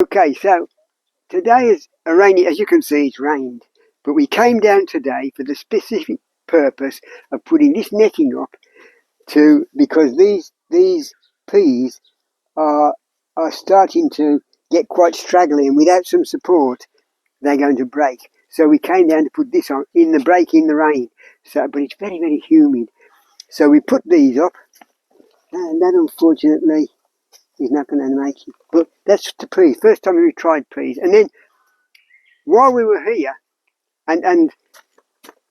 Okay, so today is a rainy, as you can see, it's rained. But we came down today for the specific purpose of putting this netting up because these peas are starting to get quite straggly, and without some support, they're going to break. So we came down to put this on in the rain. But it's very, very humid. So we put these up, and that unfortunately is not going to make it. But that's the peas. First time we tried peas, and then while we were here, and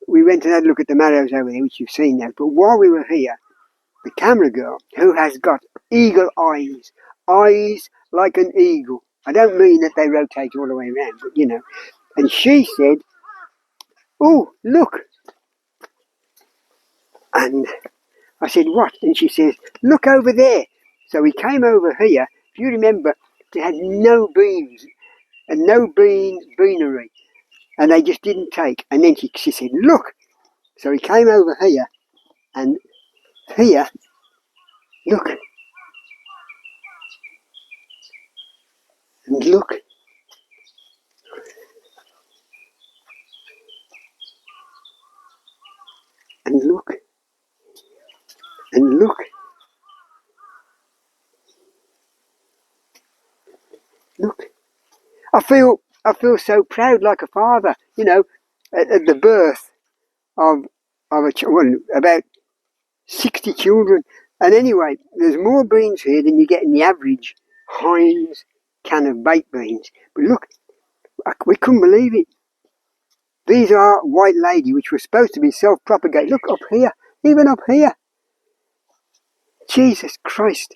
we went and had a look at the marrows over there, which you've seen now. But while we were here, the camera girl, who has got eagle eyes like an eagle. I don't mean that they rotate all the way around, but And she said, "Oh, look." And I said, "What?" And she says, "Look over there." So we came over here. If you remember, they had no beans and no beanery. And they just didn't take. And then she said, "Look." So we came over here, and here, look, and look, and look, and look, look. I feel so proud, like a father, at the birth of about 60 children. And anyway, there's more beans here than you get in the average Heinz can of baked beans. But look, we couldn't believe it. These are white lady, which were supposed to be self-propagate. Look up here, even up here. Jesus Christ.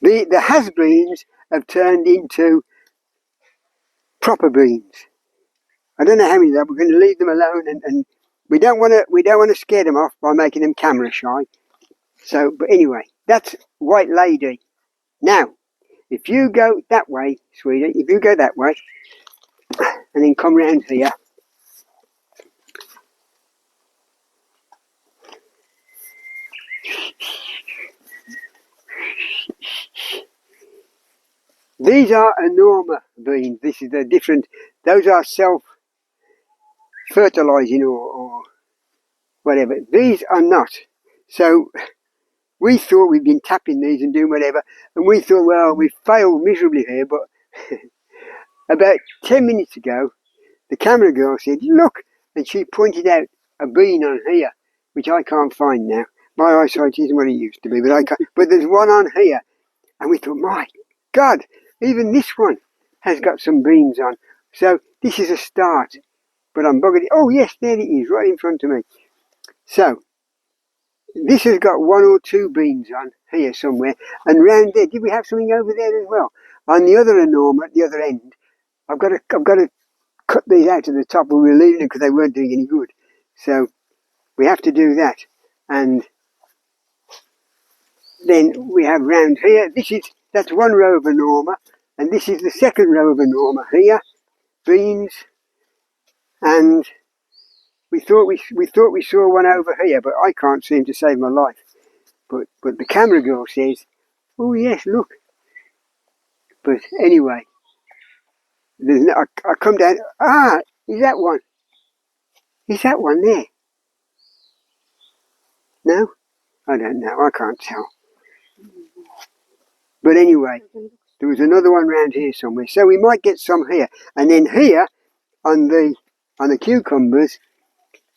The has-beens have turned into proper beans. I don't know how many there. We're going to leave them alone, and we don't want to scare them off by making them camera shy. So, but anyway, that's white lady. Now, if you go that way, sweetie, if you go that way, and then come round here, these are enorma beans. This is the different. Those are self-fertilizing or whatever. These are not. So we thought we'd been tapping these and doing whatever, and we thought, well, we failed miserably here. But about 10 minutes ago, the camera girl said, "Look," and she pointed out a bean on here, which I can't find now. My eyesight isn't what it used to be, but I can't. But there's one on here, and we thought, my God, even this one has got some beans on. So this is a start. But I'm buggered. Oh yes, there it is, right in front of me. So this has got one or two beans on here somewhere, and round there. Did we have something over there as well? On the other enorma, at the other end, I've got to cut these out to the top, and we're leaving them because they weren't doing any good. So we have to do that, and then we have round here. That's one row of enorma, and this is the second row of enorma here, beans, and we thought we saw one over here, but I can't seem to save my life. But the camera girl says, "Oh yes, look." But anyway, I come down. Ah, is that one? Is that one there? No, I don't know. I can't tell. But anyway, there was another one round here somewhere, so we might get some here. And then here on the cucumbers,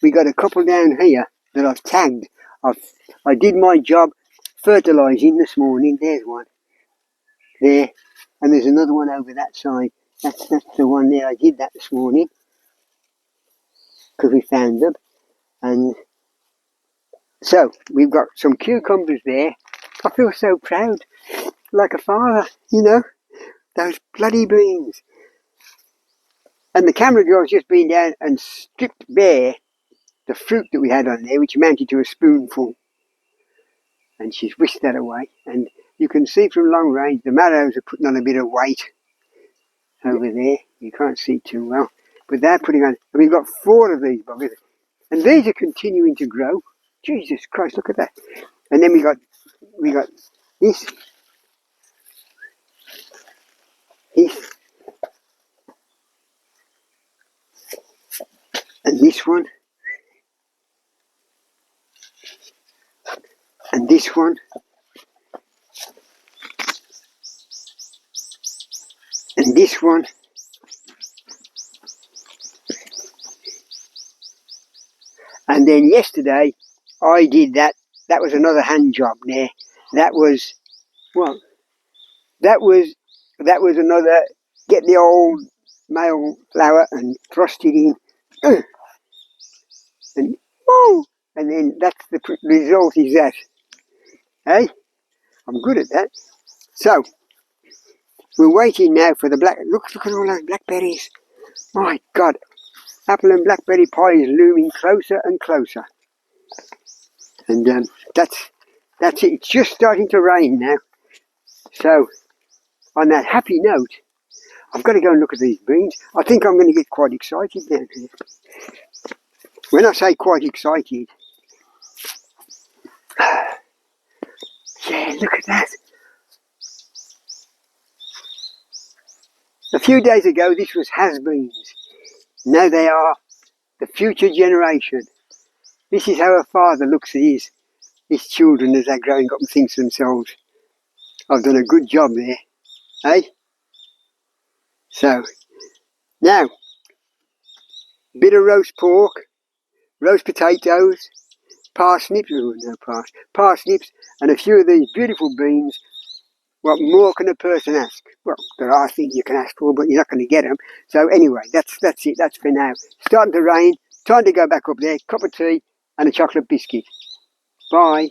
we got a couple down here that I've tagged. I did my job fertilising this morning. There's one there, and there's another one over that side. That's the one there. I did that this morning because we found them. And so we've got some cucumbers there. I feel so proud, like a father, those bloody beans. And the camera girl's just been down and stripped bare the fruit that we had on there, which amounted to a spoonful. And she's whisked that away. And you can see from long range the marrows are putting on a bit of weight over there. You can't see too well. But they're putting on, and we've got 4 of these buggers. And these are continuing to grow. Jesus Christ, look at that. And then we got this. this one, and this one, and this one, and then yesterday I did that. That was another hand job there. That was, well, that was another, get the old male flower and thrust it in, and oh, and then that's the result is that. Hey, I'm good at that. So we're waiting now for the black. Look at all those blackberries. My God, apple and blackberry pie is looming closer and closer. And that's it. It's just starting to rain now. So on that happy note, I've got to go and look at these beans. I think I'm going to get quite excited down here. When I say quite excited, yeah, look at that. A few days ago, this was has-beens. Now they are the future generation. This is how a father looks at his children as they're growing up and thinks to themselves, I've done a good job there, eh? So, now, bit of roast pork, roast potatoes, parsnips, oh no parsnips, and a few of these beautiful beans. What more can a person ask? Well, there are things you can ask for, but you're not going to get them. So anyway, that's it, that's for now. Starting to rain, time to go back up there, cup of tea and a chocolate biscuit. Bye.